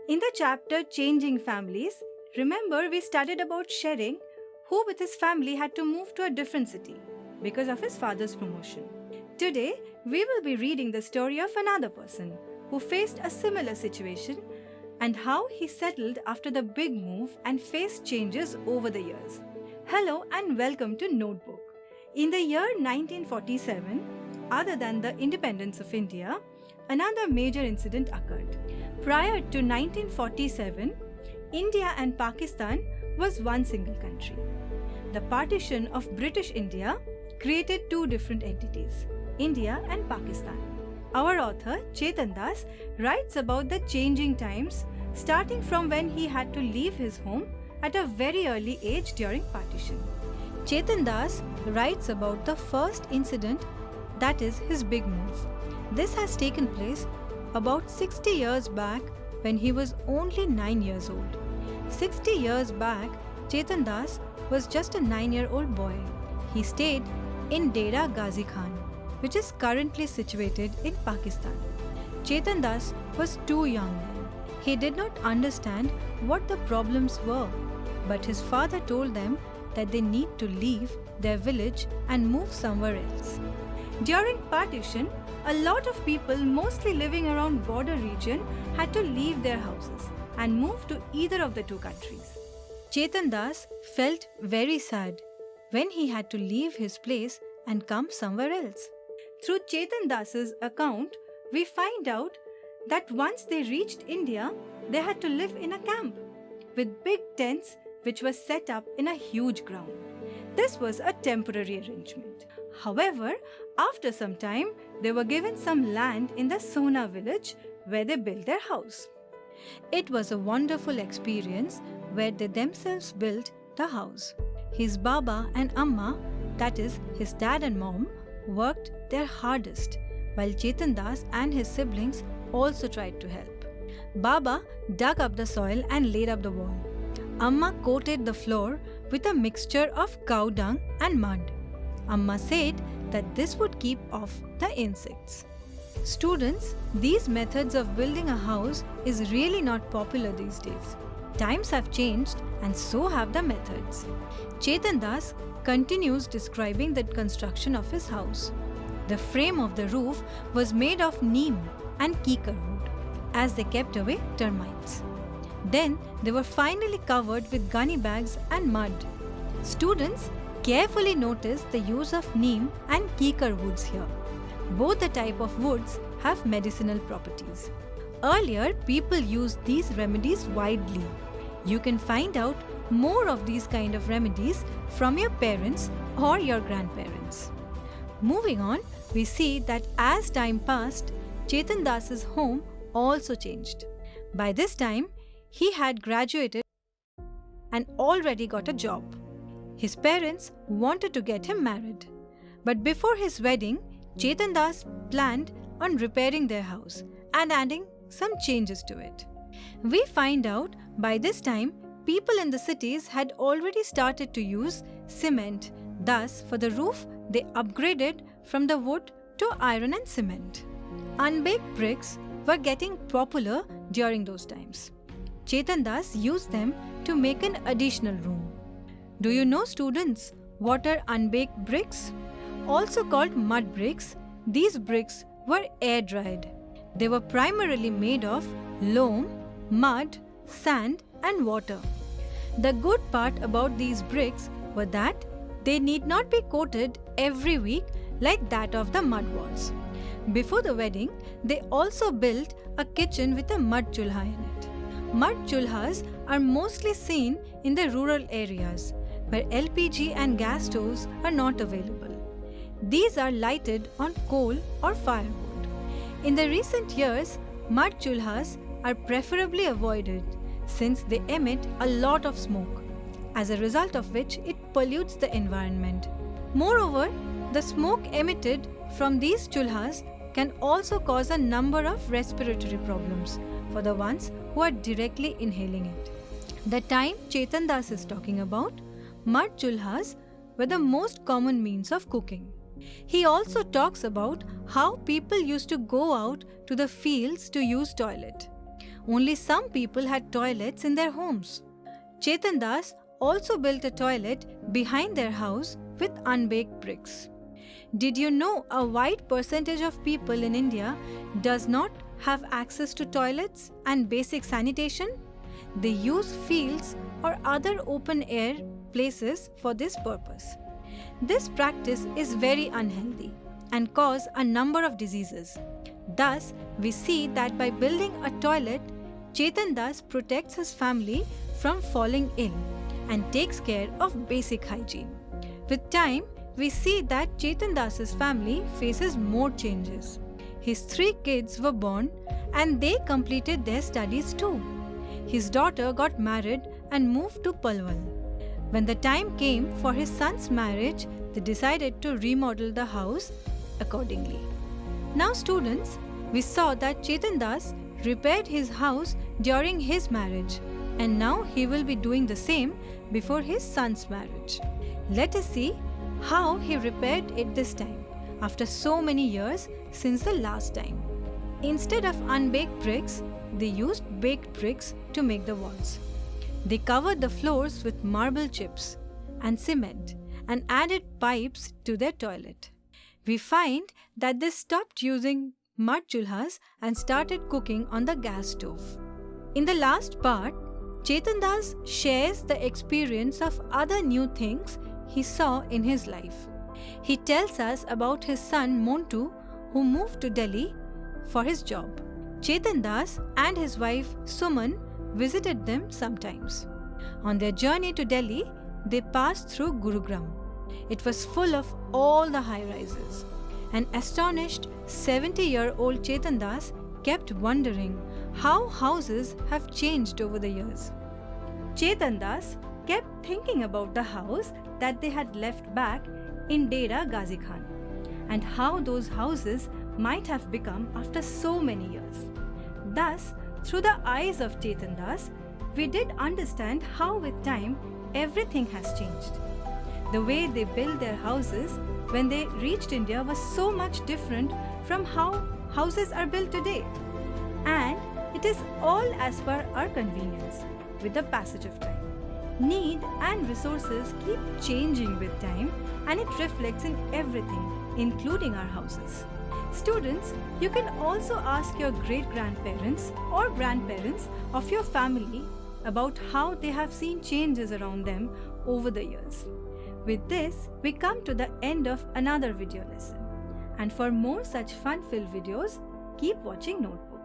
In the chapter Changing Families, remember we studied about Sharing, who with his family had to move to a different city because of his father's promotion. Today, we will be reading the story of another person who faced a similar situation and how he settled after the big move and faced changes over the years. Hello and welcome to Notebook. In the year 1947, other than the independence of India, another major incident occurred. Prior to 1947, India and Pakistan was one single country. The partition of British India created two different entities, India and Pakistan. Our author, Chetandas, writes about the changing times starting from when he had to leave his home at a very early age during partition. Chetandas writes about the first incident, that is his big move. This has taken place about 60 years back when he was only 9 years old. 60 years back, Chetandas was just a 9-year-old boy. He stayed in Dera Ghazi Khan, which is currently situated in Pakistan. Chetandas was too young then. He did not understand what the problems were, but his father told them that they need to leave their village and move somewhere else. During partition, a lot of people, mostly living around border region, had to leave their houses and move to either of the two countries. Chetandas felt very sad when he had to leave his place and come somewhere else. Through Chetandas's account, we find out that once they reached India, they had to live in a camp with big tents which was set up in a huge ground. This was a temporary arrangement. However, after some time, they were given some land in the Sona village where they built their house. It was a wonderful experience where they themselves built the house. His Baba and Amma, that is his dad and mom, worked their hardest, while Chetandas and his siblings also tried to help. Baba dug up the soil and laid up the wall. Amma coated the floor with a mixture of cow dung and mud. Amma said that this would keep off the insects. Students, these methods of building a house is really not popular these days. Times have changed and so have the methods. Chetandas continues describing the construction of his house. The frame of the roof was made of neem and kikar wood, as they kept away termites. Then they were finally covered with gunny bags and mud. Students carefully notice the use of neem and kikar woods here. Both the type of woods have medicinal properties. Earlier, people used these remedies widely. You can find out more of these kind of remedies from your parents or your grandparents. Moving on, we see that as time passed, Chetandas's home also changed. By this time, he had graduated and already got a job. His parents wanted to get him married. But before his wedding, Chetandas planned on repairing their house and adding some changes to it. We find out by this time, people in the cities had already started to use cement. Thus, for the roof, they upgraded from the wood to iron and cement. Unbaked bricks were getting popular during those times. Chetandas used them to make an additional room. Do you know, students, what are unbaked bricks? Also called mud bricks, these bricks were air-dried. They were primarily made of loam, mud, sand and water. The good part about these bricks were that they need not be coated every week like that of the mud walls. Before the wedding, they also built a kitchen with a mud chulha in it. Mud chulhas are mostly seen in the rural areas where LPG and gas stoves are not available. These are lighted on coal or firewood. In the recent years, mud chulhas are preferably avoided since they emit a lot of smoke, as a result of which it pollutes the environment. Moreover, the smoke emitted from these chulhas can also cause a number of respiratory problems for the ones who are directly inhaling it. The time Chetandas is talking about, mud chulhas were the most common means of cooking. He also talks about how people used to go out to the fields to use toilet. only some people had toilets in their homes. Chetandas also built a toilet behind their house with unbaked bricks. Did you know a wide percentage of people in India does not have access to toilets and basic sanitation? They use fields or other open air places for this purpose. This practice is very unhealthy and cause a number of diseases. Thus, we see that by building a toilet, Chetandas protects his family from falling ill and takes care of basic hygiene. With time, we see that Chetandas' family faces more changes. His 3 kids were born and they completed their studies too. His daughter got married and moved to Palwal. When the time came for his son's marriage, they decided to remodel the house accordingly. Now students, we saw that Chetandas repaired his house during his marriage and now he will be doing the same before his son's marriage. Let us see how he repaired it this time, after so many years since the last time. Instead of unbaked bricks, they used baked bricks to make the walls. They covered the floors with marble chips and cement and added pipes to their toilet. We find that they stopped using mud chulhas and started cooking on the gas stove. In the last part, Chetandas shares the experience of other new things he saw in his life. He tells us about his son Montu, who moved to Delhi for his job. Chetandas and his wife Suman visited them sometimes. On their journey to Delhi, they passed through Gurugram. It was full of all the high-rises. An astonished 70-year-old Chetandas kept wondering how houses have changed over the years. Chetandas kept thinking about the house that they had left back in Dera Ghazi Khan and how those houses might have become after so many years. Thus, through the eyes of Chetandas, we did understand how with time everything has changed. The way they built their houses when they reached India was so much different from how houses are built today. And it is all as per our convenience with the passage of time. Need and resources keep changing with time and it reflects in everything, including our houses. Students, you can also ask your great-grandparents or grandparents of your family about how they have seen changes around them over the years. With this, we come to the end of another video lesson. And for more such fun-filled videos, keep watching Notebook.